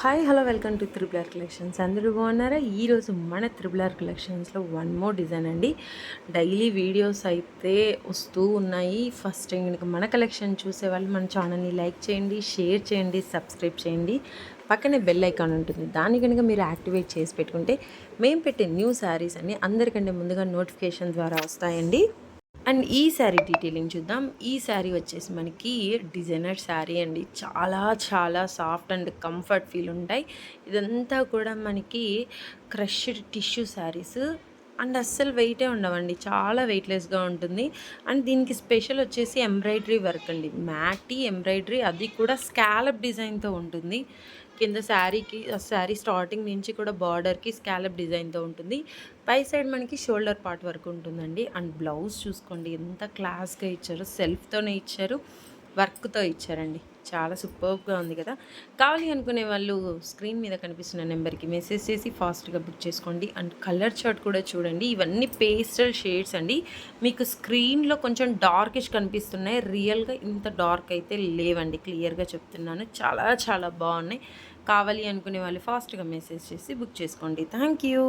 Hi hello welcome to triple R collections. అందరూ బాగున్నారా? ఈరోజు మన త్రిబుల్ ఆర్ కలెక్షన్స్లో వన్ మోర్ డిజైన్ అండి. డైలీ వీడియోస్ అయితే వస్తూ ఉన్నాయి. ఫస్ట్ టైం కనుక మన కలెక్షన్ చూసేవాళ్ళు మన ఛానల్ని లైక్ చేయండి, షేర్ చేయండి, సబ్స్క్రైబ్ చేయండి. పక్కనే బెల్ ఐకాన్ ఉంటుంది, దాన్ని కనుక మీరు యాక్టివేట్ చేసి పెట్టుకుంటే మేము పెట్టే న్యూ శారీస్ అన్నీ అందరికంటే ముందుగా నోటిఫికేషన్ ద్వారా వస్తాయండి. అండ్ ఈ శారీ డీటెయిలింగ్ చూద్దాం. ఈ శారీ వచ్చేసి మనకి డిజైనర్ శారీ అండి. చాలా చాలా సాఫ్ట్ అండ్ కంఫర్ట్ ఫీల్ ఉంటాయి. ఇదంతా కూడా మనకి క్రష్డ్ టిష్యూ శారీస్ అండ్ అస్సలు వెయిటే ఉండవండి, చాలా వెయిట్లెస్గా ఉంటుంది. అండ్ దీనికి స్పెషల్ వచ్చేసి ఎంబ్రాయిడరీ వర్క్ అండి, మ్యాటీ ఎంబ్రాయిడరీ, అది కూడా స్కాలప్ డిజైన్తో ఉంటుంది. కింద శారీ స్టార్టింగ్ నుంచి కూడా బార్డర్కి స్కాలప్ డిజైన్తో ఉంటుంది. పై సైడ్ మనకి షోల్డర్ పార్ట్ వరకు ఉంటుందండి. అండ్ బ్లౌజ్ చూసుకోండి ఎంత క్లాస్గా ఇచ్చారో, సెల్ఫ్తోనే ఇచ్చారు, వర్క్తో ఇచ్చారండి. చాలా సూపర్గా ఉంది కదా. కావాలి అనుకునే వాళ్ళు స్క్రీన్ మీద కనిపిస్తున్న నెంబర్కి మెసేజ్ చేసి ఫాస్ట్గా బుక్ చేసుకోండి. అండ్ కలర్ చార్ట్ కూడా చూడండి, ఇవన్నీ పేస్టల్ షేడ్స్ అండి. మీకు స్క్రీన్లో కొంచెం డార్కిష్ కనిపిస్తున్నాయి, రియల్గా ఇంత డార్క్ అయితే లేవండి, క్లియర్గా చెప్తున్నాను. చాలా చాలా బాగున్నాయి. కావాలి అనుకునే వాళ్ళు ఫాస్ట్గా మెసేజ్ చేసి బుక్ చేసుకోండి. Thank you.